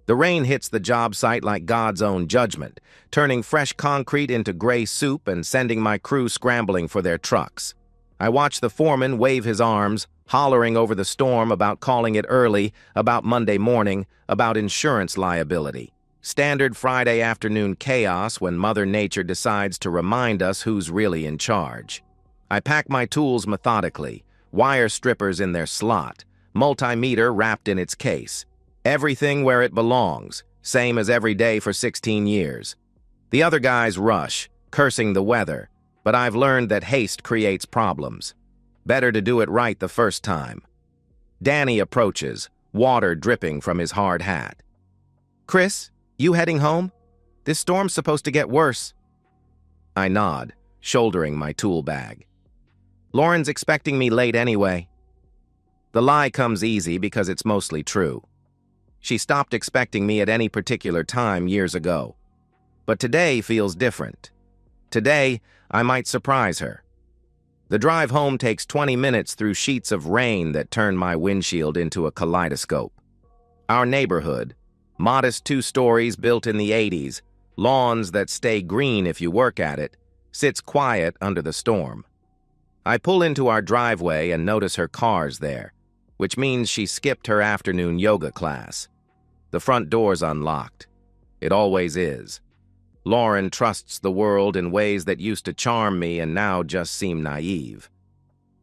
The rain hits the job site like God's own judgment, turning fresh concrete into gray soup and sending my crew scrambling for their trucks. I watch the foreman wave his arms, hollering over the storm about calling it early, about Monday morning, about insurance liability. Standard Friday afternoon chaos when Mother Nature decides to remind us who's really in charge. I pack my tools methodically, wire strippers in their slot, multimeter wrapped in its case. Everything where it belongs, same as every day for 16 years. The other guys rush, cursing the weather, but I've learned that haste creates problems. Better to do it right the first time. Danny approaches, water dripping from his hard hat. "Chris, you heading home? This storm's supposed to get worse." I nod, shouldering my tool bag. "Lauren's expecting me late anyway." The lie comes easy because it's mostly true. She stopped expecting me at any particular time years ago. But today feels different. Today, I might surprise her. The drive home takes 20 minutes through sheets of rain that turn my windshield into a kaleidoscope. Our neighborhood, modest 2 stories built in the 80s, lawns that stay green if you work at it, sits quiet under the storm. I pull into our driveway and notice her car's there, which means she skipped her afternoon yoga class. The front door's unlocked. It always is. Lauren trusts the world in ways that used to charm me and now just seem naive.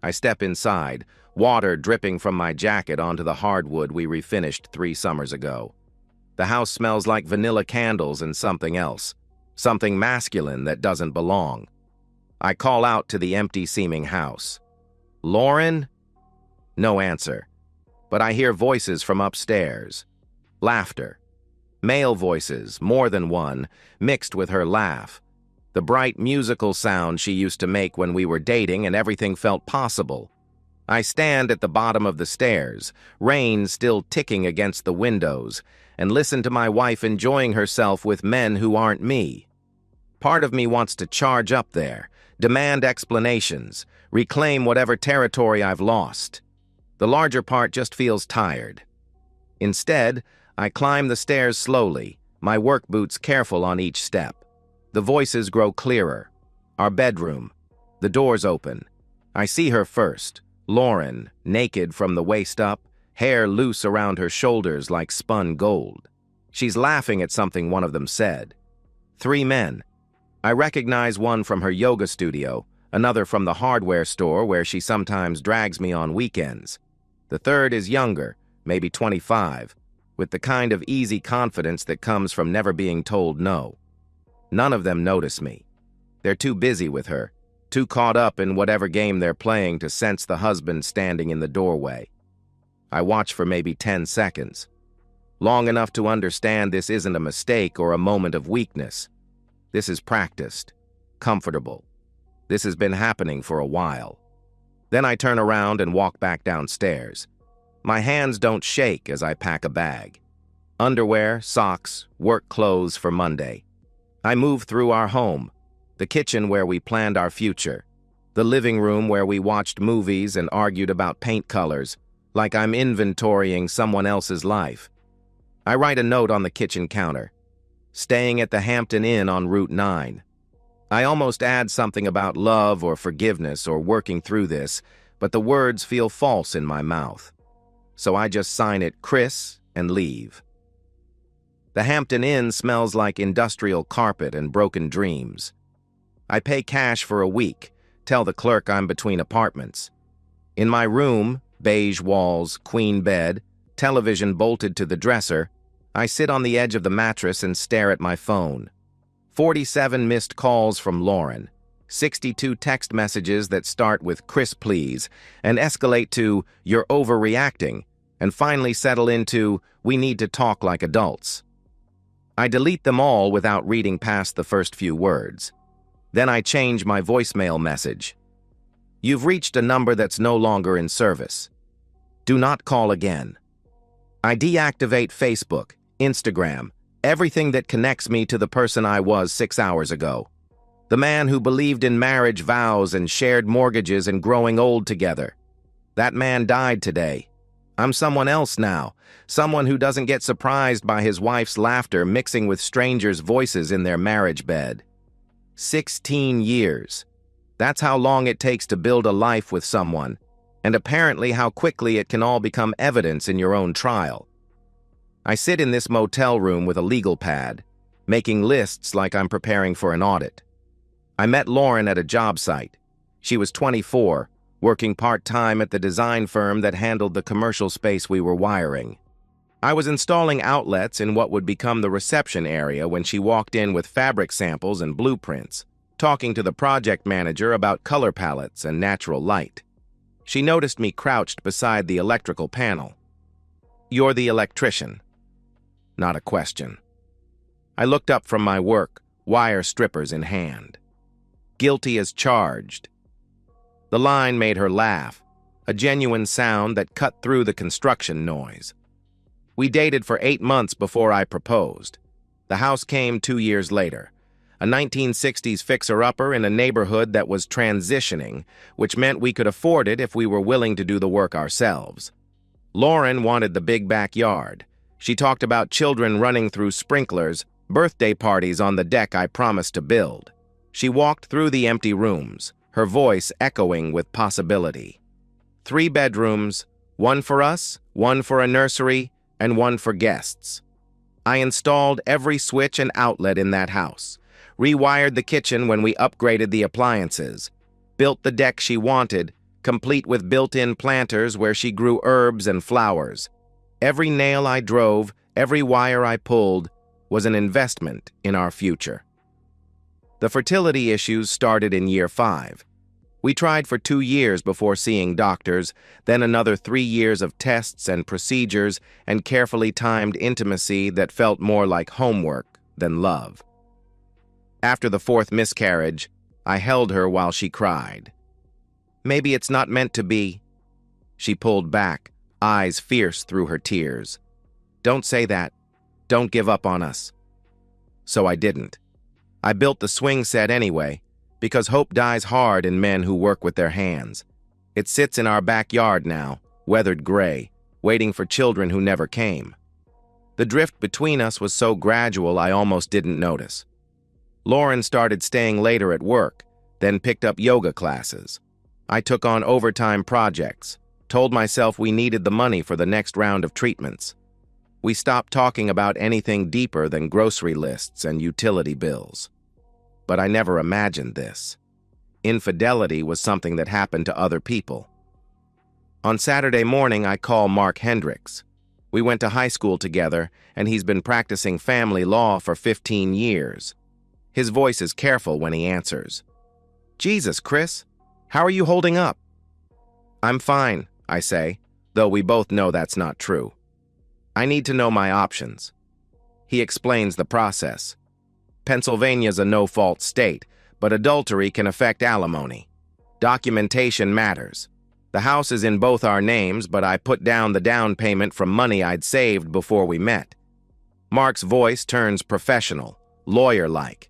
I step inside, water dripping from my jacket onto the hardwood we refinished 3 summers ago. The house smells like vanilla candles and something else, something masculine that doesn't belong. I call out to the empty-seeming house. "Lauren?" No answer, but I hear voices from upstairs. Laughter. Male voices, more than one, mixed with her laugh. The bright musical sound she used to make when we were dating and everything felt possible. I stand at the bottom of the stairs, rain still ticking against the windows, and listen to my wife enjoying herself with men who aren't me. Part of me wants to charge up there, demand explanations, reclaim whatever territory I've lost. The larger part just feels tired. Instead, I climb the stairs slowly, my work boots careful on each step. The voices grow clearer. Our bedroom. The doors open. I see her first, Lauren, naked from the waist up, hair loose around her shoulders like spun gold. She's laughing at something one of them said. 3 men. I recognize one from her yoga studio, another from the hardware store where she sometimes drags me on weekends. The third is younger, maybe 25, with the kind of easy confidence that comes from never being told no. None of them notice me. They're too busy with her, too caught up in whatever game they're playing to sense the husband standing in the doorway. I watch for maybe 10 seconds, long enough to understand this isn't a mistake or a moment of weakness. This is practiced, comfortable. This has been happening for a while. Then I turn around and walk back downstairs. My hands don't shake as I pack a bag. Underwear, socks, work clothes for Monday. I move through our home, the kitchen where we planned our future, the living room where we watched movies and argued about paint colors, like I'm inventorying someone else's life. I write a note on the kitchen counter. Staying at the Hampton Inn on Route 9. I almost add something about love or forgiveness or working through this, but the words feel false in my mouth. So I just sign it Chris and leave. The Hampton Inn smells like industrial carpet and broken dreams. I pay cash for a week, tell the clerk I'm between apartments. In my room, beige walls, queen bed, television bolted to the dresser, I sit on the edge of the mattress and stare at my phone. 47 missed calls from Lauren, 62 text messages that start with "Chris, please," and escalate to "you're overreacting," and finally settle into "we need to talk like adults." I delete them all without reading past the first few words. Then I change my voicemail message. "You've reached a number that's no longer in service. Do not call again." I deactivate Facebook, Instagram, everything that connects me to the person I was 6 hours ago. The man who believed in marriage vows and shared mortgages and growing old together. That man died today. I'm someone else now, someone who doesn't get surprised by his wife's laughter mixing with strangers' voices in their marriage bed. 16 years. That's how long it takes to build a life with someone, and apparently how quickly it can all become evidence in your own trial. I sit in this motel room with a legal pad, making lists like I'm preparing for an audit. I met Lauren at a job site. She was 24, working part-time at the design firm that handled the commercial space we were wiring. I was installing outlets in what would become the reception area when she walked in with fabric samples and blueprints, talking to the project manager about color palettes and natural light. She noticed me crouched beside the electrical panel. "You're the electrician." Not a question. I looked up from my work, wire strippers in hand. "Guilty as charged." The line made her laugh, a genuine sound that cut through the construction noise. We dated for 8 months before I proposed. The house came 2 years later, a 1960s fixer-upper in a neighborhood that was transitioning, which meant we could afford it if we were willing to do the work ourselves. Lauren wanted the big backyard. She talked about children running through sprinklers, birthday parties on the deck I promised to build. She walked through the empty rooms, her voice echoing with possibility. 3 bedrooms, 1 for us, 1 for a nursery, and 1 for guests. I installed every switch and outlet in that house, rewired the kitchen when we upgraded the appliances, built the deck she wanted, complete with built-in planters where she grew herbs and flowers. Every nail I drove, every wire I pulled, was an investment in our future. The fertility issues started in year 5. We tried for 2 years before seeing doctors, then another 3 years of tests and procedures and carefully timed intimacy that felt more like homework than love. After the 4th miscarriage, I held her while she cried. "Maybe it's not meant to be." She pulled back, eyes fierce through her tears. "Don't say that. Don't give up on us." So I didn't. I built the swing set anyway, because hope dies hard in men who work with their hands. It sits in our backyard now, weathered gray, waiting for children who never came. The drift between us was so gradual I almost didn't notice. Lauren started staying later at work, then picked up yoga classes. I took on overtime projects, told myself we needed the money for the next round of treatments. We stopped talking about anything deeper than grocery lists and utility bills. But I never imagined this. Infidelity was something that happened to other people. On Saturday morning, I call Mark Hendricks. We went to high school together, and he's been practicing family law for 15 years. His voice is careful when he answers. "Jesus, Chris, how are you holding up?" "I'm fine," I say, though we both know that's not true. "I need to know my options." He explains the process. Pennsylvania's a no-fault state, but adultery can affect alimony. Documentation matters. The house is in both our names, but I put down the down payment from money I'd saved before we met. Mark's voice turns professional, lawyer-like.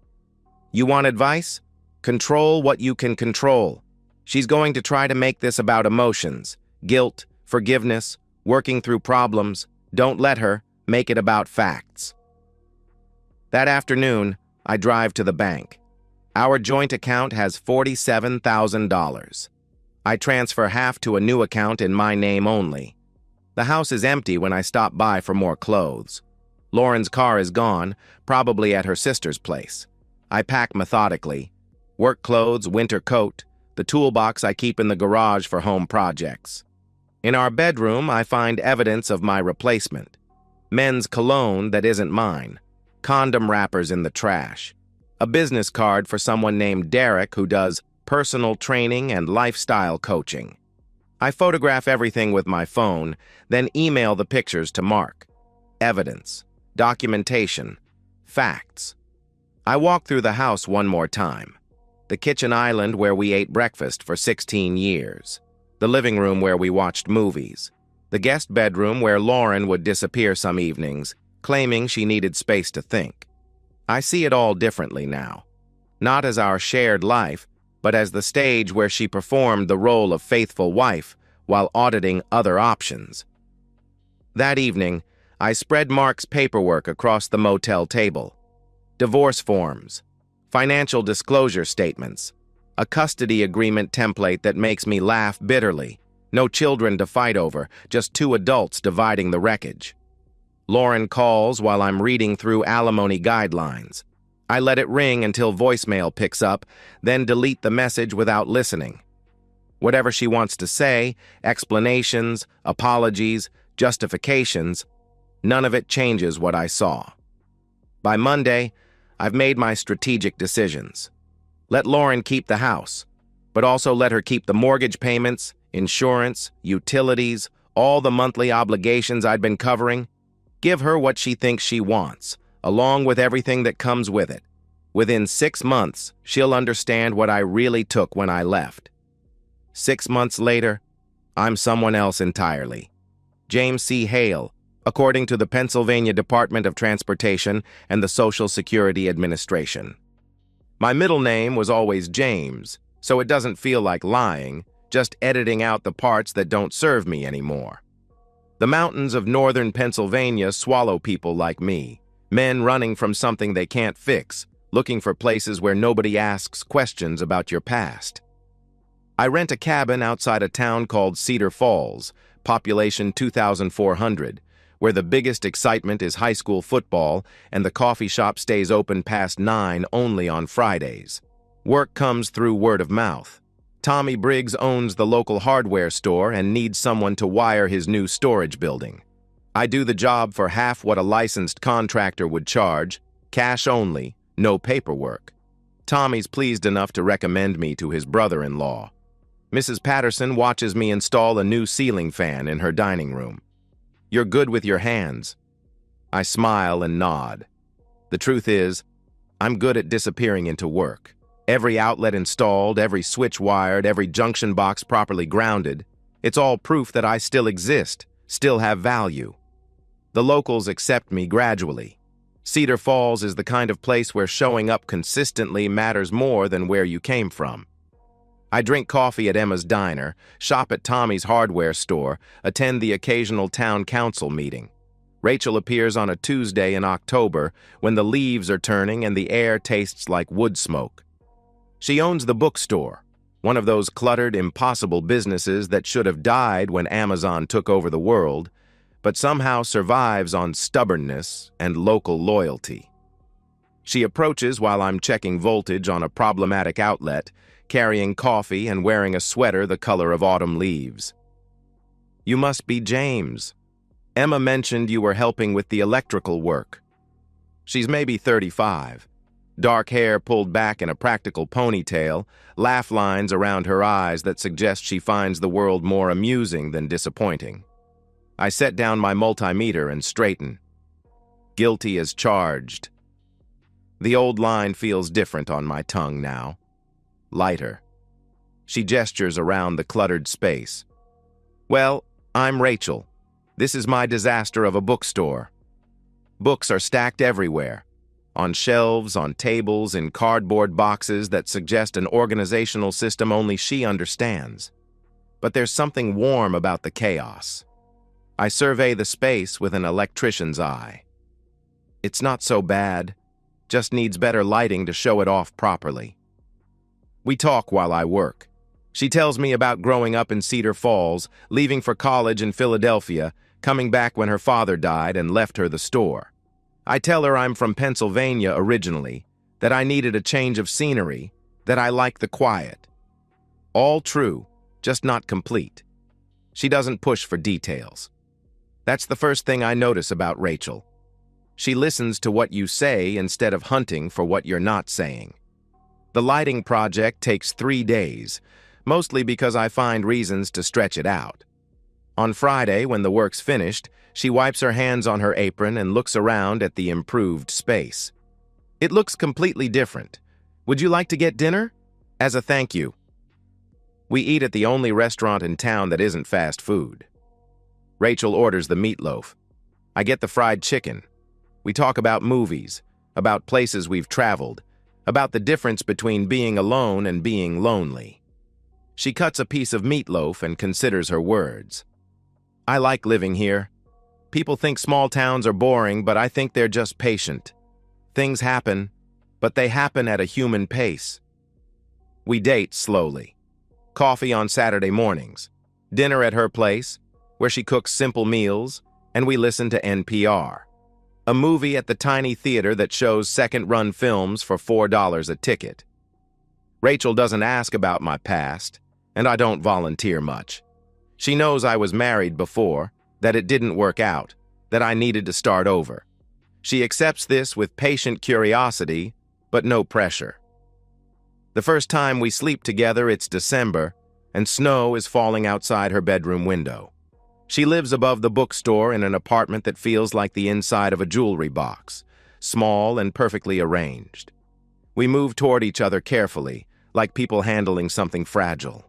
"You want advice? Control what you can control. She's going to try to make this about emotions, guilt, forgiveness, working through problems. Don't let her make it about facts." That afternoon, I drive to the bank. Our joint account has $47,000. I transfer half to a new account in my name only. The house is empty when I stop by for more clothes. Lauren's car is gone, probably at her sister's place. I pack methodically. Work clothes, winter coat, the toolbox I keep in the garage for home projects. In our bedroom, I find evidence of my replacement. Men's cologne that isn't mine. Condom wrappers in the trash. A business card for someone named Derek who does personal training and lifestyle coaching. I photograph everything with my phone, then email the pictures to Mark. Evidence, documentation, facts. I walk through the house one more time. The kitchen island where we ate breakfast for 16 years. The living room where we watched movies. The guest bedroom where Lauren would disappear some evenings, claiming she needed space to think. I see it all differently now. Not as our shared life, but as the stage where she performed the role of faithful wife while auditing other options. That evening, I spread Mark's paperwork across the motel table. Divorce forms, financial disclosure statements, a custody agreement template that makes me laugh bitterly. No children to fight over, just two adults dividing the wreckage. Lauren calls while I'm reading through alimony guidelines. I let it ring until voicemail picks up, then delete the message without listening. Whatever she wants to say, explanations, apologies, justifications, none of it changes what I saw. By Monday, I've made my strategic decisions. Let Lauren keep the house, but also let her keep the mortgage payments, insurance, utilities, all the monthly obligations I'd been covering. Give her what she thinks she wants, along with everything that comes with it. Within 6 months, she'll understand what I really took when I left. 6 months later, I'm someone else entirely. James C. Hale, according to the Pennsylvania Department of Transportation and the Social Security Administration. My middle name was always James, so it doesn't feel like lying, just editing out the parts that don't serve me anymore. The mountains of northern Pennsylvania swallow people like me, men running from something they can't fix, looking for places where nobody asks questions about your past. I rent a cabin outside a town called Cedar Falls, population 2,400, where the biggest excitement is high school football and the coffee shop stays open past 9 only on Fridays. Work comes through word of mouth. Tommy Briggs owns the local hardware store and needs someone to wire his new storage building. I do the job for half what a licensed contractor would charge, cash only, no paperwork. Tommy's pleased enough to recommend me to his brother-in-law. Mrs. Patterson watches me install a new ceiling fan in her dining room. You're good with your hands. I smile and nod. The truth is, I'm good at disappearing into work. Every outlet installed, every switch wired, every junction box properly grounded. It's all proof that I still exist, still have value. The locals accept me gradually. Cedar Falls is the kind of place where showing up consistently matters more than where you came from. I drink coffee at Emma's Diner, shop at Tommy's hardware store, attend the occasional town council meeting. Rachel appears on a Tuesday in October when the leaves are turning and the air tastes like wood smoke. She owns the bookstore, one of those cluttered, impossible businesses that should have died when Amazon took over the world, but somehow survives on stubbornness and local loyalty. She approaches while I'm checking voltage on a problematic outlet, carrying coffee and wearing a sweater the color of autumn leaves. You must be James. Emma mentioned you were helping with the electrical work. She's maybe 35. Dark hair pulled back in a practical ponytail, laugh lines around her eyes that suggest she finds the world more amusing than disappointing. I set down my multimeter and straighten. Guilty as charged. The old line feels different on my tongue now. Lighter. She gestures around the cluttered space. Well, I'm Rachel. This is my disaster of a bookstore. Books are stacked everywhere. On shelves, on tables, in cardboard boxes that suggest an organizational system only she understands. But there's something warm about the chaos. I survey the space with an electrician's eye. It's not so bad, just needs better lighting to show it off properly. We talk while I work. She tells me about growing up in Cedar Falls, leaving for college in Philadelphia, coming back when her father died and left her the store. I tell her I'm from Pennsylvania originally, that I needed a change of scenery, that I like the quiet. All true, just not complete. She doesn't push for details. That's the first thing I notice about Rachel. She listens to what you say instead of hunting for what you're not saying. The lighting project takes 3 days, mostly because I find reasons to stretch it out. On Friday, when the work's finished, she wipes her hands on her apron and looks around at the improved space. It looks completely different. Would you like to get dinner? As a thank you. We eat at the only restaurant in town that isn't fast food. Rachel orders the meatloaf. I get the fried chicken. We talk about movies, about places we've traveled, about the difference between being alone and being lonely. She cuts a piece of meatloaf and considers her words. I like living here. People think small towns are boring, but I think they're just patient. Things happen, but they happen at a human pace. We date slowly. Coffee on Saturday mornings, dinner at her place, where she cooks simple meals, and we listen to NPR. A movie at the tiny theater that shows second-run films for $4 a ticket. Rachel doesn't ask about my past, and I don't volunteer much. She knows I was married before, that it didn't work out, that I needed to start over. She accepts this with patient curiosity, but no pressure. The first time we sleep together, it's December, and snow is falling outside her bedroom window. She lives above the bookstore in an apartment that feels like the inside of a jewelry box, small and perfectly arranged. We move toward each other carefully, like people handling something fragile.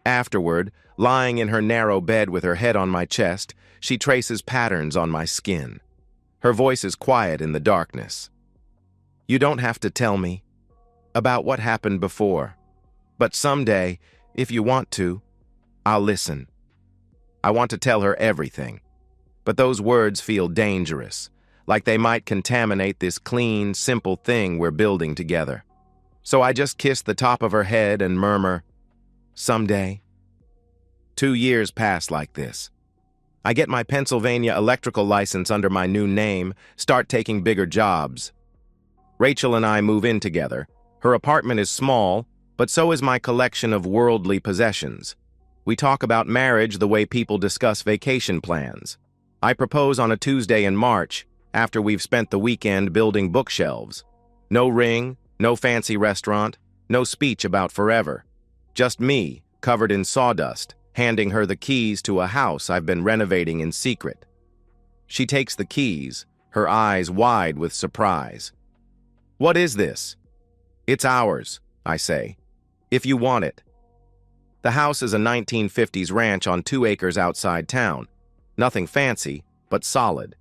Afterward, lying in her narrow bed with her head on my chest, she traces patterns on my skin. Her voice is quiet in the darkness. You don't have to tell me about what happened before, but someday, if you want to, I'll listen. I want to tell her everything, but those words feel dangerous, like they might contaminate this clean, simple thing we're building together. So I just kiss the top of her head and murmur, someday. 2 years pass like this. I get my Pennsylvania electrical license under my new name, start taking bigger jobs. Rachel and I move in together. Her apartment is small, but so is my collection of worldly possessions. We talk about marriage the way people discuss vacation plans. I propose on a Tuesday in March, after we've spent the weekend building bookshelves. No ring, no fancy restaurant, no speech about forever. Just me, covered in sawdust, handing her the keys to a house I've been renovating in secret. She takes the keys, her eyes wide with surprise. What is this? It's ours, I say, if you want it. The house is a 1950s ranch on 2 acres outside town. Nothing fancy, but solid.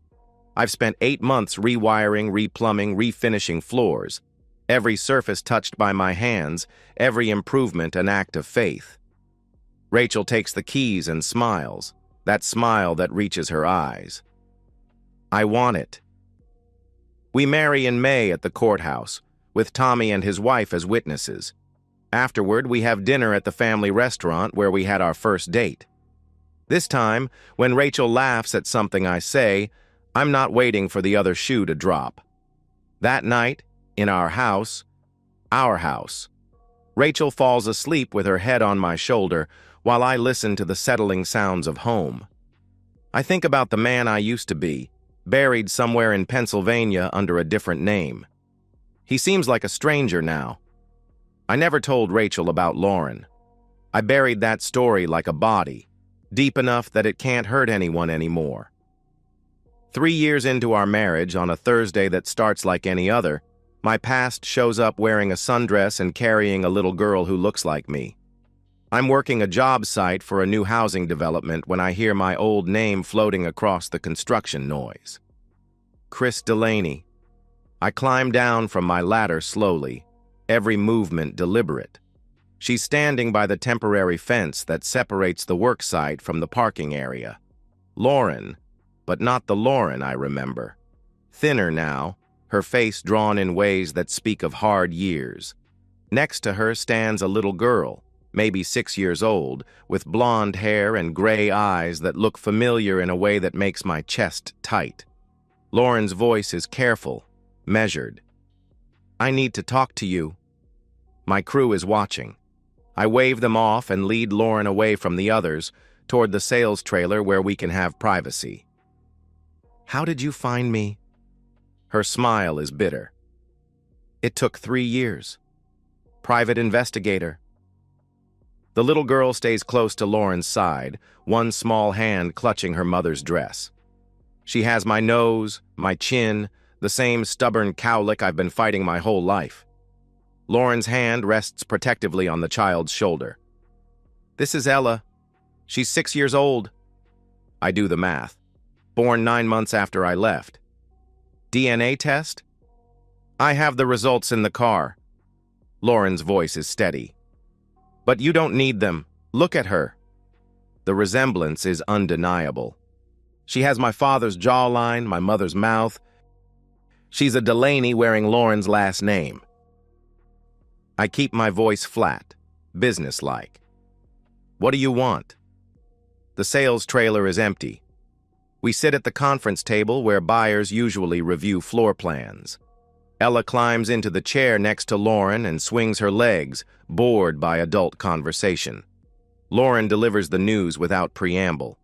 I've spent 8 months rewiring, replumbing, refinishing floors. Every surface touched by my hands, every improvement an act of faith. Rachel takes the keys and smiles, that smile that reaches her eyes. I want it. We marry in May at the courthouse, with Tommy and his wife as witnesses. Afterward, we have dinner at the family restaurant where we had our first date. This time, when Rachel laughs at something I say, I'm not waiting for the other shoe to drop. That night, in our house, Rachel falls asleep with her head on my shoulder while I listen to the settling sounds of home. I think about the man I used to be, buried somewhere in Pennsylvania under a different name. He seems like a stranger now. I never told Rachel about Lauren. I buried that story like a body, deep enough that it can't hurt anyone anymore. 3 years into our marriage, on a Thursday that starts like any other, my past shows up wearing a sundress and carrying a little girl who looks like me. I'm working a job site for a new housing development when I hear my old name floating across the construction noise. Chris Delaney. I climb down from my ladder slowly, every movement deliberate. She's standing by the temporary fence that separates the work site from the parking area. Lauren, but not the Lauren I remember. Thinner now, her face drawn in ways that speak of hard years. Next to her stands a little girl, maybe 6 years old, with blonde hair and gray eyes that look familiar in a way that makes my chest tight. Lauren's voice is careful, measured. I need to talk to you. My crew is watching. I wave them off and lead Lauren away from the others, toward the sales trailer where we can have privacy. How did you find me? Her smile is bitter. It took 3 years. Private investigator. The little girl stays close to Lauren's side, one small hand clutching her mother's dress. She has my nose, my chin, the same stubborn cowlick I've been fighting my whole life. Lauren's hand rests protectively on the child's shoulder. This is Ella. She's 6 years old. I do the math. Born 9 months after I left. DNA test? I have the results in the car. Lauren's voice is steady. But you don't need them. Look at her. The resemblance is undeniable. She has my father's jawline, my mother's mouth. She's a Delaney wearing Lauren's last name. I keep my voice flat, businesslike. What do you want? The sales trailer is empty. We sit at the conference table where buyers usually review floor plans. Ella climbs into the chair next to Lauren and swings her legs, bored by adult conversation. Lauren delivers the news without preamble.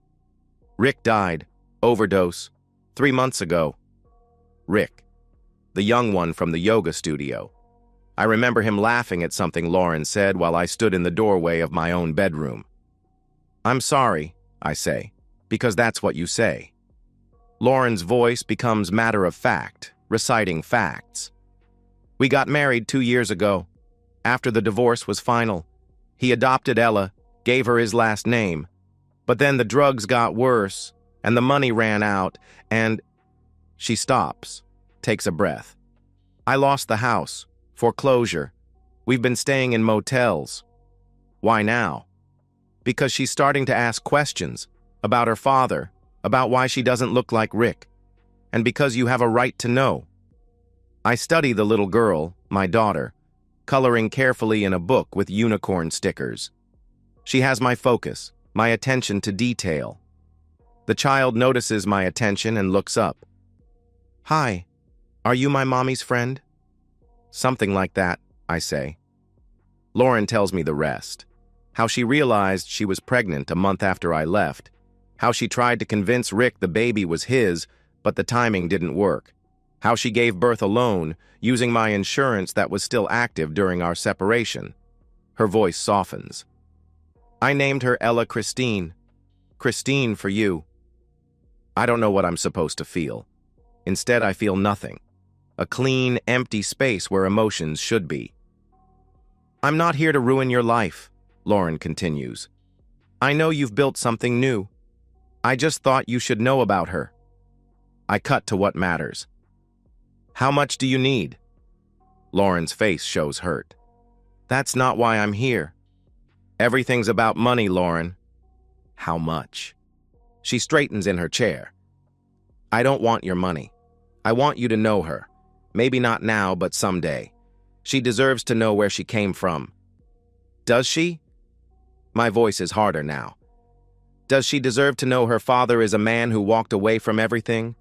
Rick died. Overdose. 3 months ago. Rick. The young one from the yoga studio. I remember him laughing at something Lauren said while I stood in the doorway of my own bedroom. I'm sorry, I say, because that's what you say. Lauren's voice becomes matter of fact, reciting facts. We got married 2 years ago. After the divorce was final, he adopted Ella, gave her his last name. But then the drugs got worse, and the money ran out, and... She stops, takes a breath. I lost the house. Foreclosure. We've been staying in motels. Why now? Because she's starting to ask questions about her father, about why she doesn't look like Rick, and because you have a right to know. I study the little girl, my daughter, coloring carefully in a book with unicorn stickers. She has my focus, my attention to detail. The child notices my attention and looks up. Hi, are you my mommy's friend? Something like that, I say. Lauren tells me the rest. How she realized she was pregnant a month after I left. How she tried to convince Rick the baby was his, but the timing didn't work. How she gave birth alone, using my insurance that was still active during our separation. Her voice softens. I named her Ella Christine. Christine for you. I don't know what I'm supposed to feel. Instead, I feel nothing. A clean, empty space where emotions should be. I'm not here to ruin your life, Lauren continues. I know you've built something new. I just thought you should know about her. I cut to what matters. How much do you need? Lauren's face shows hurt. That's not why I'm here. Everything's about money, Lauren. How much? She straightens in her chair. I don't want your money. I want you to know her. Maybe not now, but someday. She deserves to know where she came from. Does she? My voice is harder now. Does she deserve to know her father is a man who walked away from everything?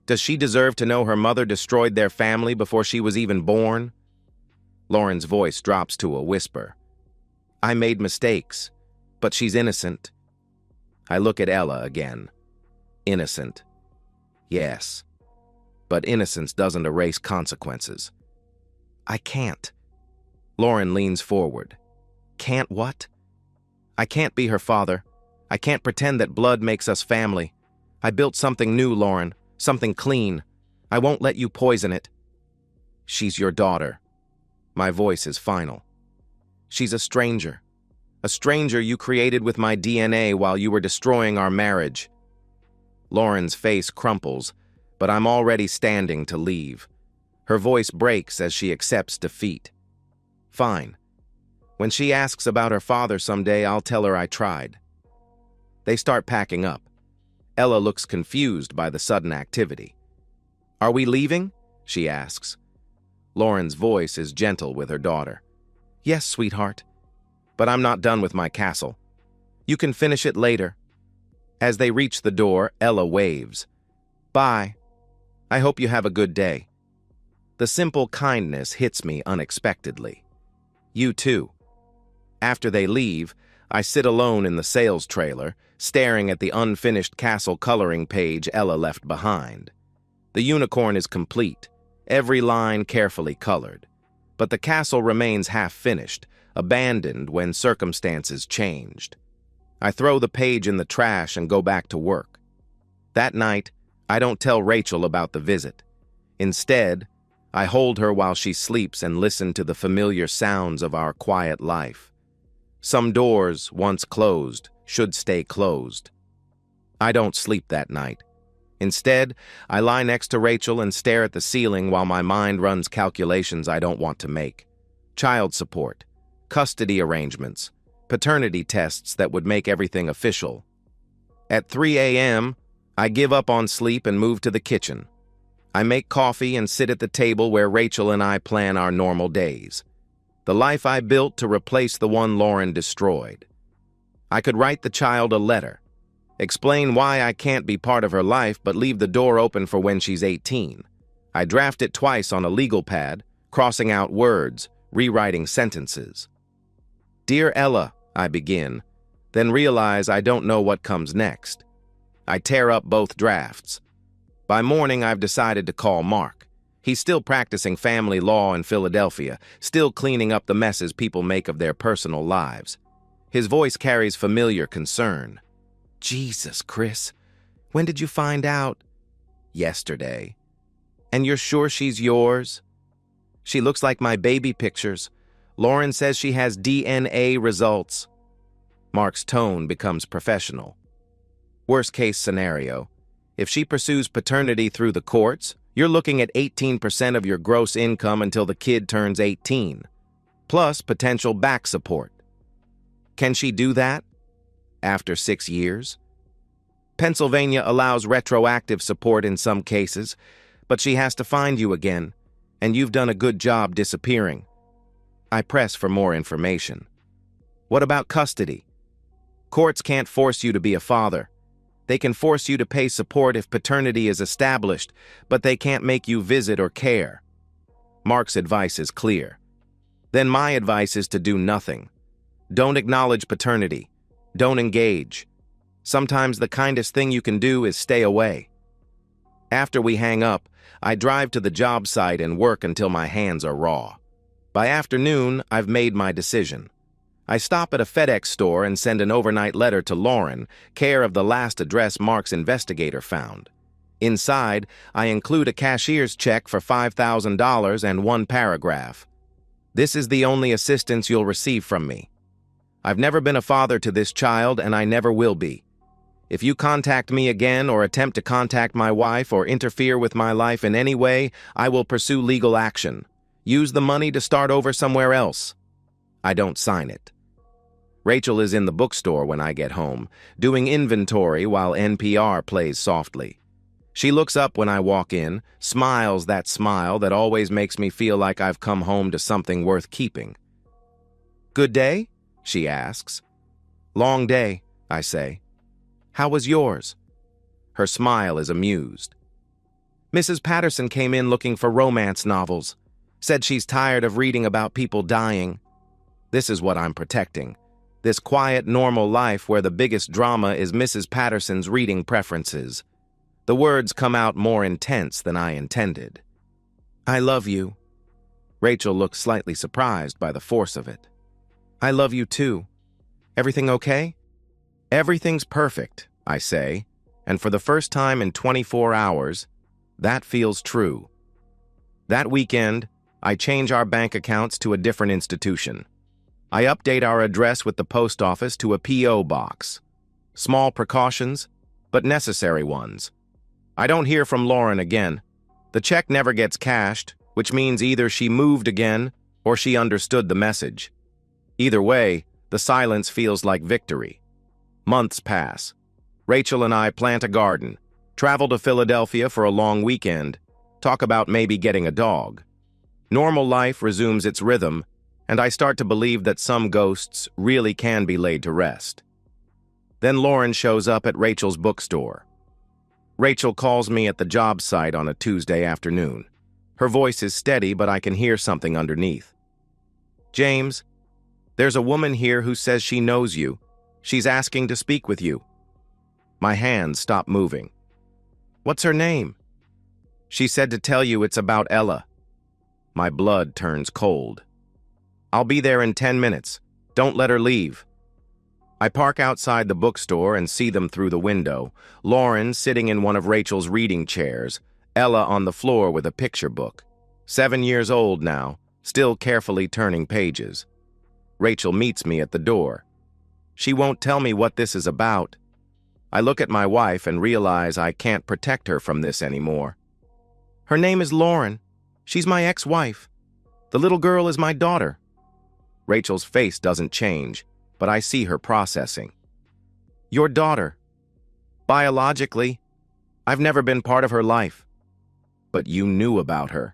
Does she deserve to know her mother destroyed their family before she was even born? Lauren's voice drops to a whisper. I made mistakes, but she's innocent. I look at Ella again. Innocent. Yes. But innocence doesn't erase consequences. I can't. Lauren leans forward. Can't what? I can't be her father. I can't pretend that blood makes us family. I built something new, Lauren. Something clean. I won't let you poison it. She's your daughter. My voice is final. She's a stranger. A stranger you created with my DNA while you were destroying our marriage. Lauren's face crumples, but I'm already standing to leave. Her voice breaks as she accepts defeat. Fine. When she asks about her father someday, I'll tell her I tried. They start packing up. Ella looks confused by the sudden activity. Are we leaving? She asks. Lauren's voice is gentle with her daughter. Yes, sweetheart. But I'm not done with my castle. You can finish it later. As they reach the door, Ella waves. Bye. I hope you have a good day. The simple kindness hits me unexpectedly. You too. After they leave, I sit alone in the sales trailer, staring at the unfinished castle coloring page Ella left behind. The unicorn is complete, every line carefully colored. But the castle remains half-finished, abandoned when circumstances changed. I throw the page in the trash and go back to work. That night, I don't tell Rachel about the visit. Instead, I hold her while she sleeps and listen to the familiar sounds of our quiet life. Some doors, once closed, should stay closed. I don't sleep that night. Instead, I lie next to Rachel and stare at the ceiling while my mind runs calculations I don't want to make. Child support, custody arrangements, paternity tests that would make everything official. At 3 a.m., I give up on sleep and move to the kitchen. I make coffee and sit at the table where Rachel and I plan our normal days. The life I built to replace the one Lauren destroyed. I could write the child a letter, explain why I can't be part of her life but leave the door open for when she's 18. I draft it twice on a legal pad, crossing out words, rewriting sentences. Dear Ella, I begin, then realize I don't know what comes next. I tear up both drafts. By morning, I've decided to call Mark. He's still practicing family law in Philadelphia, still cleaning up the messes people make of their personal lives. His voice carries familiar concern. Jesus, Chris, when did you find out? Yesterday. And you're sure she's yours? She looks like my baby pictures. Lauren says she has DNA results. Mark's tone becomes professional. Worst case scenario. If she pursues paternity through the courts, you're looking at 18% of your gross income until the kid turns 18, plus potential back support. Can she do that? After 6 years? Pennsylvania allows retroactive support in some cases, but she has to find you again, and you've done a good job disappearing. I press for more information. What about custody? Courts can't force you to be a father. They can force you to pay support if paternity is established, but they can't make you visit or care. Mark's advice is clear. Then my advice is to do nothing. Don't acknowledge paternity. Don't engage. Sometimes the kindest thing you can do is stay away. After we hang up, I drive to the job site and work until my hands are raw. By afternoon, I've made my decision. I stop at a FedEx store and send an overnight letter to Lauren, care of the last address Mark's investigator found. Inside, I include a cashier's check for $5,000 and one paragraph. This is the only assistance you'll receive from me. I've never been a father to this child, and I never will be. If you contact me again or attempt to contact my wife or interfere with my life in any way, I will pursue legal action. Use the money to start over somewhere else. I don't sign it. Rachel is in the bookstore when I get home, doing inventory while NPR plays softly. She looks up when I walk in, smiles that smile that always makes me feel like I've come home to something worth keeping. Good day? She asks. Long day, I say. How was yours? Her smile is amused. Mrs. Patterson came in looking for romance novels. Said she's tired of reading about people dying. This is what I'm protecting. This quiet, normal life where the biggest drama is Mrs. Patterson's reading preferences. The words come out more intense than I intended. I love you. Rachel looks slightly surprised by the force of it. I love you too. Everything okay? Everything's perfect, I say, and for the first time in 24 hours, that feels true. That weekend, I change our bank accounts to a different institution. I update our address with the post office to a P.O. box. Small precautions, but necessary ones. I don't hear from Lauren again. The check never gets cashed, which means either she moved again or she understood the message. Either way, the silence feels like victory. Months pass. Rachel and I plant a garden, travel to Philadelphia for a long weekend, talk about maybe getting a dog. Normal life resumes its rhythm, and I start to believe that some ghosts really can be laid to rest. Then Lauren shows up at Rachel's bookstore. Rachel calls me at the job site on a Tuesday afternoon. Her voice is steady, but I can hear something underneath. James, there's a woman here who says she knows you. She's asking to speak with you. My hands stop moving. What's her name? She said to tell you it's about Ella. My blood turns cold. I'll be there in 10 minutes. Don't let her leave. I park outside the bookstore and see them through the window. Lauren sitting in one of Rachel's reading chairs, Ella on the floor with a picture book. 7 years old now, still carefully turning pages. Rachel meets me at the door. She won't tell me what this is about. I look at my wife and realize I can't protect her from this anymore. Her name is Lauren. She's my ex-wife. The little girl is my daughter. Rachel's face doesn't change, but I see her processing. Your daughter. Biologically, I've never been part of her life. But you knew about her.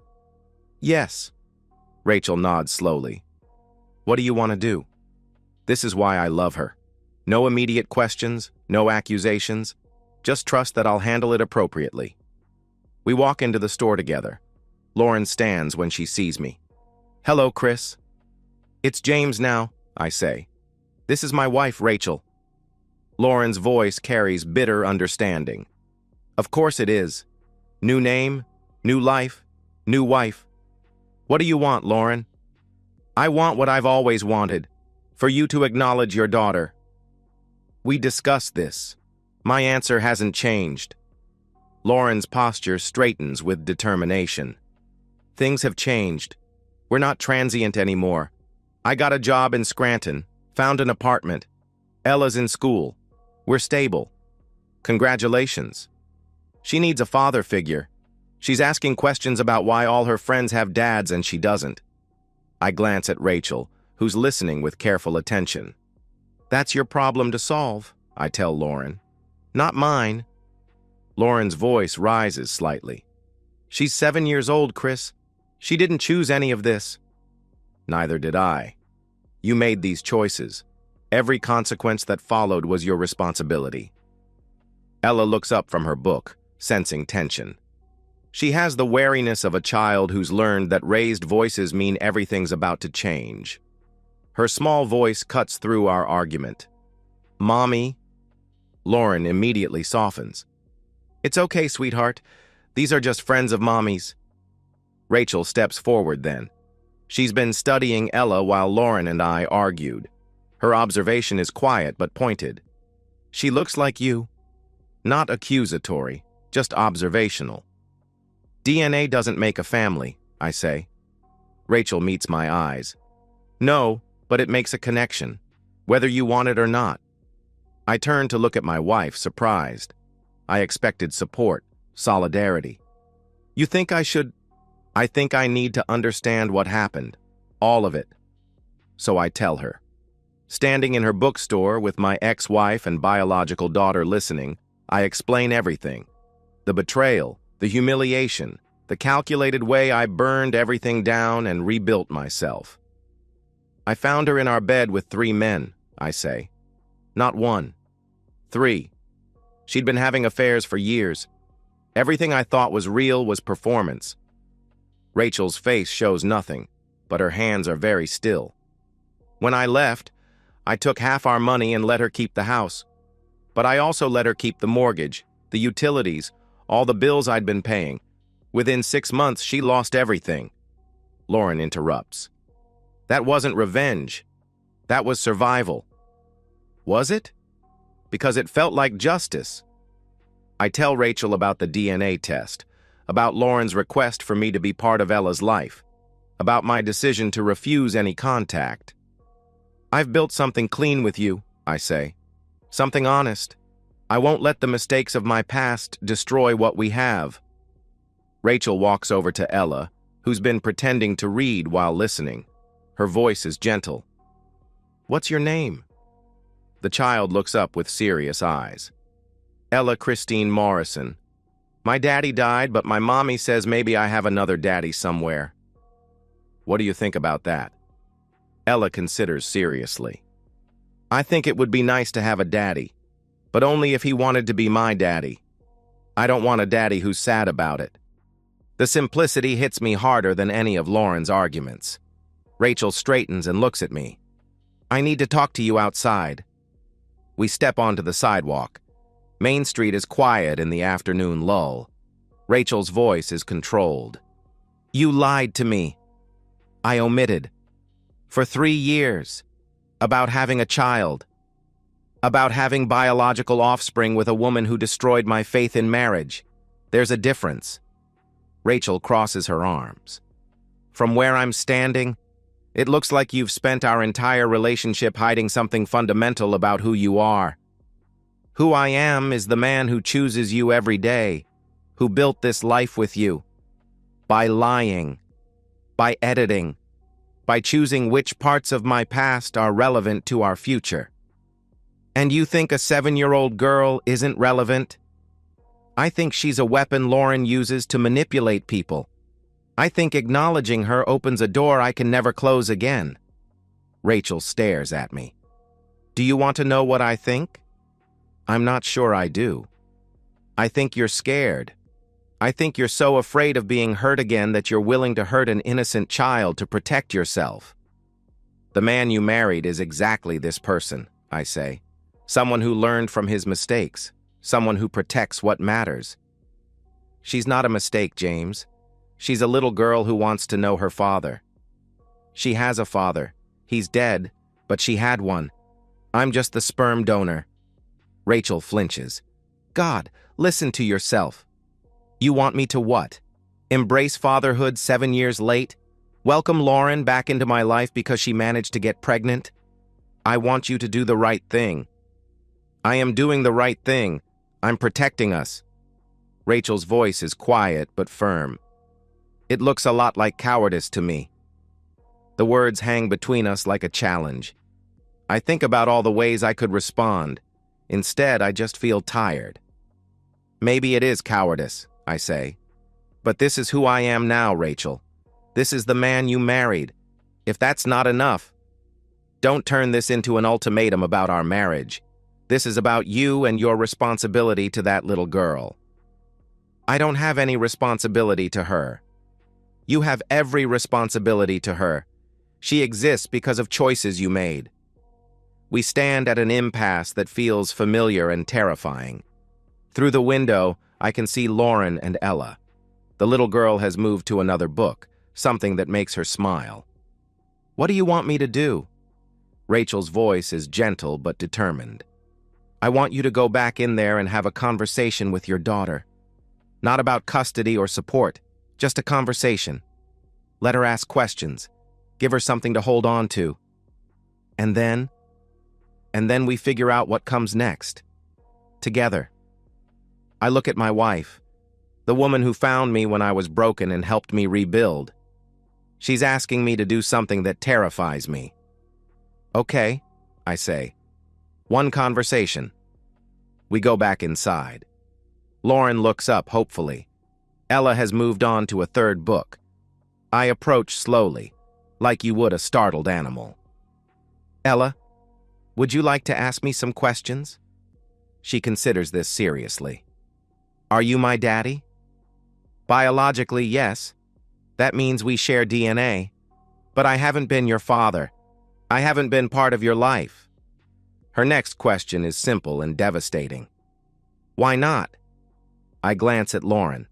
Yes. Rachel nods slowly. What do you want to do? This is why I love her. No immediate questions, no accusations. Just trust that I'll handle it appropriately. We walk into the store together. Lauren stands when she sees me. Hello, Chris. It's James now, I say. This is my wife, Rachel. Lauren's voice carries bitter understanding. Of course it is. New name, new life, new wife. What do you want, Lauren? I want what I've always wanted, for you to acknowledge your daughter. We discussed this. My answer hasn't changed. Lauren's posture straightens with determination. Things have changed. We're not transient anymore. I got a job in Scranton, found an apartment. Ella's in school. We're stable. Congratulations. She needs a father figure. She's asking questions about why all her friends have dads and she doesn't. I glance at Rachel, who's listening with careful attention. That's your problem to solve, I tell Lauren. Not mine. Lauren's voice rises slightly. She's 7 years old, Chris. She didn't choose any of this. Neither did I. You made these choices. Every consequence that followed was your responsibility. Ella looks up from her book, sensing tension. She has the wariness of a child who's learned that raised voices mean everything's about to change. Her small voice cuts through our argument. Mommy? Lauren immediately softens. It's okay, sweetheart. These are just friends of Mommy's. Rachel steps forward then. She's been studying Ella while Lauren and I argued. Her observation is quiet but pointed. She looks like you. Not accusatory, just observational. DNA doesn't make a family, I say. Rachel meets my eyes. No, but it makes a connection, whether you want it or not. I turn to look at my wife, surprised. I expected support, solidarity. You think I should? I think I need to understand what happened, all of it. So I tell her. Standing in her bookstore with my ex-wife and biological daughter listening, I explain everything. The betrayal, the humiliation, the calculated way I burned everything down and rebuilt myself. I found her in our bed with 3 men, I say. Not 1. 3. She'd been having affairs for years. Everything I thought was real was performance. Rachel's face shows nothing, but her hands are very still. When I left, I took half our money and let her keep the house. But I also let her keep the mortgage, the utilities, all the bills I'd been paying. Within 6 months, she lost everything. Lauren interrupts. That wasn't revenge. That was survival. Was it? Because it felt like justice. I tell Rachel about the DNA test, about Lauren's request for me to be part of Ella's life, about my decision to refuse any contact. I've built something clean with you, I say. Something honest. I won't let the mistakes of my past destroy what we have. Rachel walks over to Ella, who's been pretending to read while listening. Her voice is gentle. What's your name? The child looks up with serious eyes. Ella Christine Morrison. My daddy died, but my mommy says maybe I have another daddy somewhere. What do you think about that? Ella considers seriously. I think it would be nice to have a daddy, but only if he wanted to be my daddy. I don't want a daddy who's sad about it. The simplicity hits me harder than any of Lauren's arguments. Rachel straightens and looks at me. I need to talk to you outside. We step onto the sidewalk. Main Street is quiet in the afternoon lull. Rachel's voice is controlled. You lied to me. I omitted. For 3 years. About having a child. About having biological offspring with a woman who destroyed my faith in marriage. There's a difference. Rachel crosses her arms. From where I'm standing, it looks like you've spent our entire relationship hiding something fundamental about who you are. Who I am is the man who chooses you every day, who built this life with you. By lying, by editing, by choosing which parts of my past are relevant to our future. And you think a 7-year-old girl isn't relevant? I think she's a weapon Lauren uses to manipulate people. I think acknowledging her opens a door I can never close again. Rachel stares at me. Do you want to know what I think? I'm not sure I do. I think you're scared. I think you're so afraid of being hurt again that you're willing to hurt an innocent child to protect yourself. The man you married is exactly this person, I say. Someone who learned from his mistakes. Someone who protects what matters. She's not a mistake, James. She's a little girl who wants to know her father. She has a father. He's dead, but she had one. I'm just the sperm donor. Rachel flinches. God, listen to yourself. You want me to what? Embrace fatherhood 7 years late? Welcome Lauren back into my life because she managed to get pregnant? I want you to do the right thing. I am doing the right thing. I'm protecting us. Rachel's voice is quiet but firm. It looks a lot like cowardice to me. The words hang between us like a challenge. I think about all the ways I could respond. Instead, I just feel tired. Maybe it is cowardice, I say. But this is who I am now, Rachel. This is the man you married. If that's not enough, don't turn this into an ultimatum about our marriage. This is about you and your responsibility to that little girl. I don't have any responsibility to her. You have every responsibility to her. She exists because of choices you made. We stand at an impasse that feels familiar and terrifying. Through the window, I can see Lauren and Ella. The little girl has moved to another book, something that makes her smile. What do you want me to do? Rachel's voice is gentle but determined. I want you to go back in there and have a conversation with your daughter. Not about custody or support, just a conversation. Let her ask questions. Give her something to hold on to. And then we figure out what comes next. Together. I look at my wife, the woman who found me when I was broken and helped me rebuild. She's asking me to do something that terrifies me. Okay, I say. One conversation. We go back inside. Lauren looks up hopefully. Ella has moved on to a third book. I approach slowly, like you would a startled animal. Ella, would you like to ask me some questions? She considers this seriously. Are you my daddy? Biologically, yes. That means we share DNA. But I haven't been your father. I haven't been part of your life. Her next question is simple and devastating. Why not? I glance at Lauren.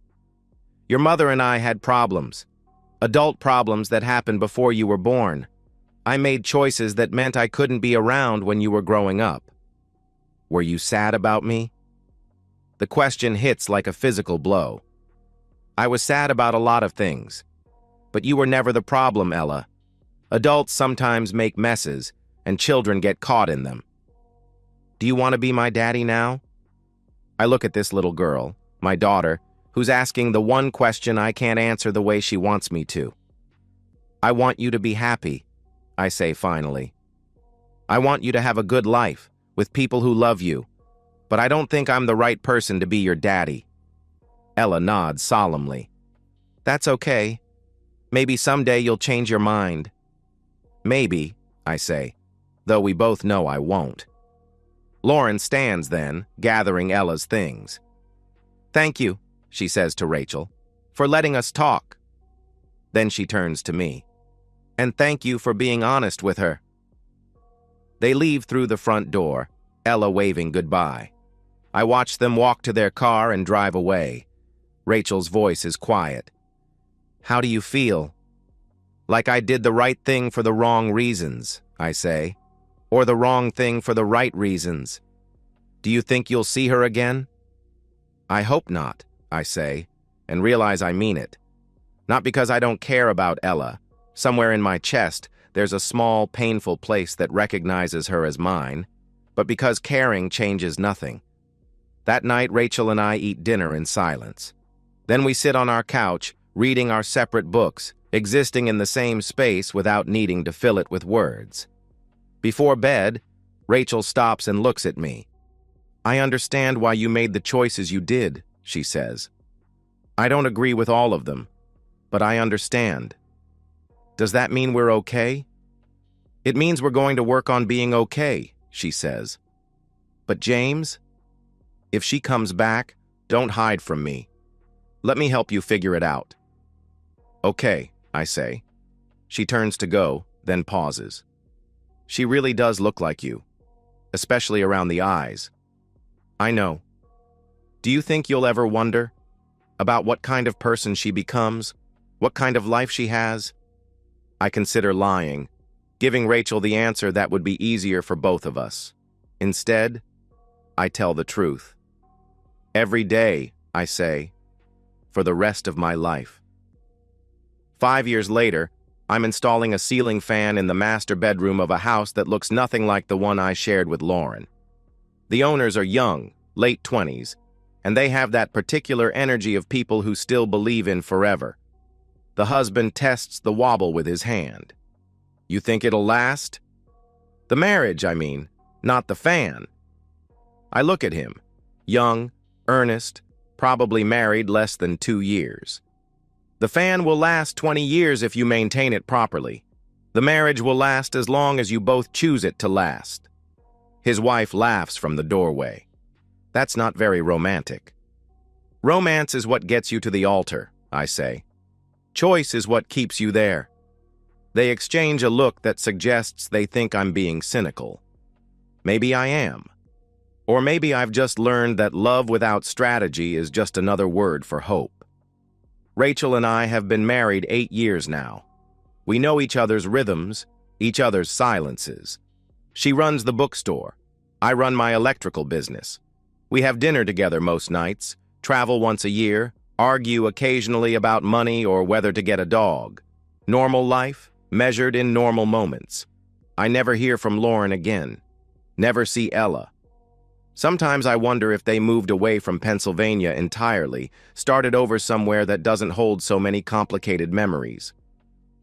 Your mother and I had problems. Adult problems that happened before you were born. I made choices that meant I couldn't be around when you were growing up. Were you sad about me? The question hits like a physical blow. I was sad about a lot of things. But you were never the problem, Ella. Adults sometimes make messes, and children get caught in them. Do you want to be my daddy now? I look at this little girl, my daughter, who's asking the one question I can't answer the way she wants me to. I want you to be happy, I say finally. I want you to have a good life, with people who love you, but I don't think I'm the right person to be your daddy. Ella nods solemnly. That's okay. Maybe someday you'll change your mind. Maybe, I say, though we both know I won't. Lauren stands then, gathering Ella's things. Thank you, she says to Rachel, for letting us talk. Then she turns to me. And thank you for being honest with her. They leave through the front door, Ella waving goodbye. I watch them walk to their car and drive away. Rachel's voice is quiet. How do you feel? Like I did the right thing for the wrong reasons, I say. Or the wrong thing for the right reasons. Do you think you'll see her again? I hope not, I say, and realize I mean it. Not because I don't care about Ella. Somewhere in my chest, there's a small, painful place that recognizes her as mine, but because caring changes nothing. That night, Rachel and I eat dinner in silence. Then we sit on our couch, reading our separate books, existing in the same space without needing to fill it with words. Before bed, Rachel stops and looks at me. I understand why you made the choices you did, she says. I don't agree with all of them, but I understand. Does that mean we're okay? It means we're going to work on being okay, she says. But James, if she comes back, don't hide from me. Let me help you figure it out. Okay, I say. She turns to go, then pauses. She really does look like you, especially around the eyes. I know. Do you think you'll ever wonder about what kind of person she becomes, what kind of life she has? I consider lying, giving Rachel the answer that would be easier for both of us. Instead, I tell the truth. Every day, I say, for the rest of my life. 5 years later, I'm installing a ceiling fan in the master bedroom of a house that looks nothing like the one I shared with Lauren. The owners are young, late 20s, and they have that particular energy of people who still believe in forever. The husband tests the wobble with his hand. You think it'll last? The marriage, I mean, not the fan. I look at him, young, earnest, probably married less than 2 years. The fan will last 20 years if you maintain it properly. The marriage will last as long as you both choose it to last. His wife laughs from the doorway. That's not very romantic. Romance is what gets you to the altar, I say. Choice is what keeps you there. They exchange a look that suggests they think I'm being cynical. Maybe I am. Or maybe I've just learned that love without strategy is just another word for hope. Rachel and I have been married 8 years now. We know each other's rhythms, each other's silences. She runs the bookstore. I run my electrical business. We have dinner together most nights, travel once a year, argue occasionally about money or whether to get a dog. Normal life, measured in normal moments. I never hear from Lauren again. Never see Ella. Sometimes I wonder if they moved away from Pennsylvania entirely, started over somewhere that doesn't hold so many complicated memories.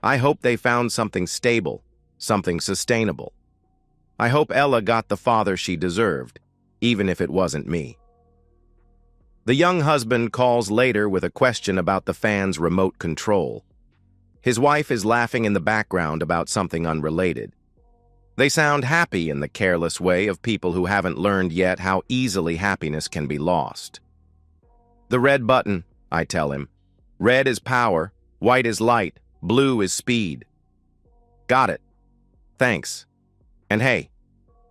I hope they found something stable, something sustainable. I hope Ella got the father she deserved, even if it wasn't me. The young husband calls later with a question about the fan's remote control. His wife is laughing in the background about something unrelated. They sound happy in the careless way of people who haven't learned yet how easily happiness can be lost. The red button, I tell him. Red is power, white is light, blue is speed. Got it. Thanks. And hey,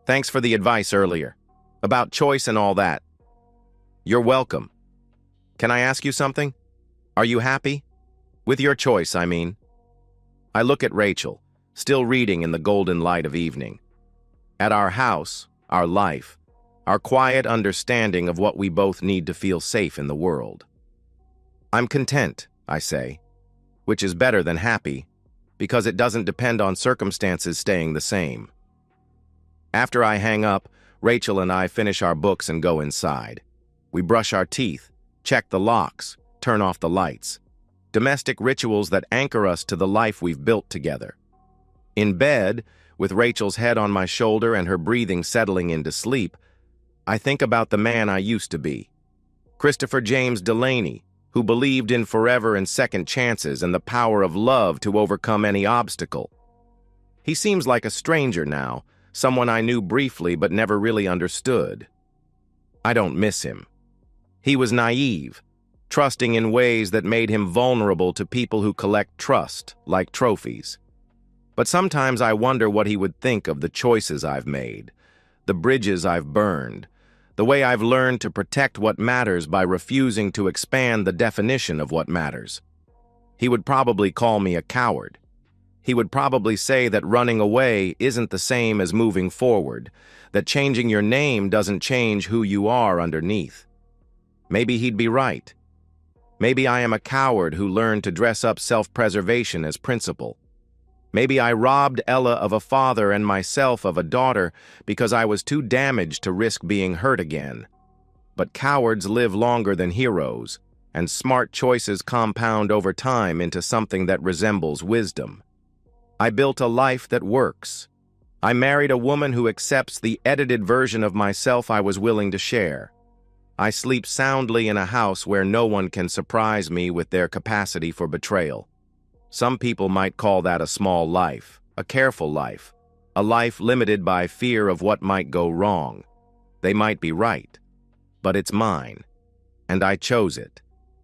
thanks for the advice earlier, about choice and all that. You're welcome. Can I ask you something? Are you happy? With your choice, I mean. I look at Rachel, still reading in the golden light of evening. At our house, our life, our quiet understanding of what we both need to feel safe in the world. I'm content, I say, which is better than happy, because it doesn't depend on circumstances staying the same. After I hang up, Rachel and I finish our books and go inside. We brush our teeth, check the locks, turn off the lights. Domestic rituals that anchor us to the life we've built together. In bed, with Rachel's head on my shoulder and her breathing settling into sleep, I think about the man I used to be. Christopher James Delaney, who believed in forever and second chances and the power of love to overcome any obstacle. He seems like a stranger now, someone I knew briefly but never really understood. I don't miss him. He was naive, trusting in ways that made him vulnerable to people who collect trust, like trophies. But sometimes I wonder what he would think of the choices I've made, the bridges I've burned, the way I've learned to protect what matters by refusing to expand the definition of what matters. He would probably call me a coward. He would probably say that running away isn't the same as moving forward, that changing your name doesn't change who you are underneath. Maybe he'd be right. Maybe I am a coward who learned to dress up self-preservation as principle. Maybe I robbed Ella of a father and myself of a daughter because I was too damaged to risk being hurt again. But cowards live longer than heroes, and smart choices compound over time into something that resembles wisdom. I built a life that works. I married a woman who accepts the edited version of myself I was willing to share. I sleep soundly in a house where no one can surprise me with their capacity for betrayal. Some people might call that a small life, a careful life, a life limited by fear of what might go wrong. They might be right, but it's mine, and I chose it.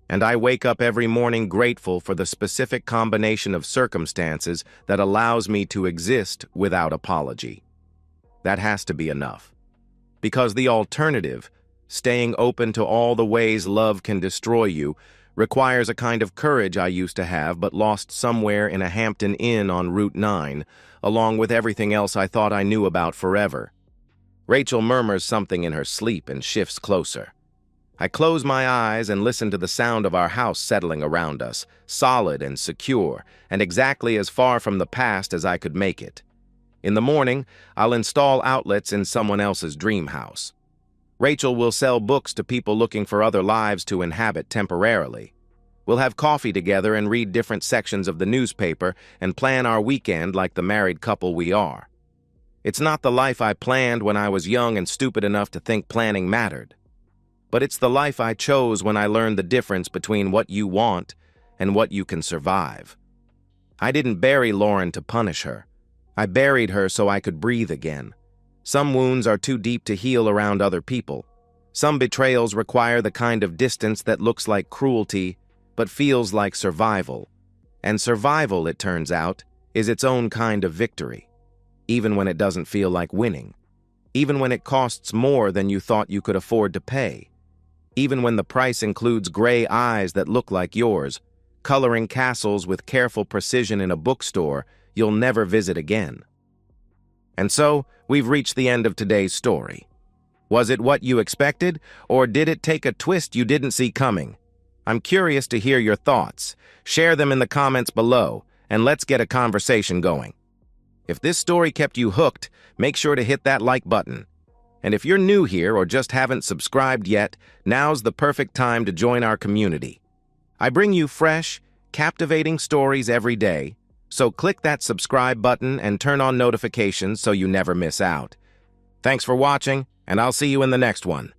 And I wake up every morning grateful for the specific combination of circumstances that allows me to exist without apology. That has to be enough. Because the alternative, staying open to all the ways love can destroy you, requires a kind of courage I used to have but lost somewhere in a Hampton Inn on Route 9, along with everything else I thought I knew about forever. Rachel murmurs something in her sleep and shifts closer. I close my eyes and listen to the sound of our house settling around us, solid and secure, and exactly as far from the past as I could make it. In the morning, I'll install outlets in someone else's dream house. Rachel will sell books to people looking for other lives to inhabit temporarily. We'll have coffee together and read different sections of the newspaper and plan our weekend like the married couple we are. It's not the life I planned when I was young and stupid enough to think planning mattered. But it's the life I chose when I learned the difference between what you want and what you can survive. I didn't bury Lauren to punish her. I buried her so I could breathe again. Some wounds are too deep to heal around other people. Some betrayals require the kind of distance that looks like cruelty, but feels like survival. And survival, it turns out, is its own kind of victory, even when it doesn't feel like winning, even when it costs more than you thought you could afford to pay, even when the price includes gray eyes that look like yours, coloring castles with careful precision in a bookstore you'll never visit again. And so, we've reached the end of today's story. Was it what you expected, or did it take a twist you didn't see coming? I'm curious to hear your thoughts. Share them in the comments below, and let's get a conversation going. If this story kept you hooked, make sure to hit that like button. And if you're new here or just haven't subscribed yet, now's the perfect time to join our community. I bring you fresh, captivating stories every day, so click that subscribe button and turn on notifications so you never miss out. Thanks for watching, and I'll see you in the next one.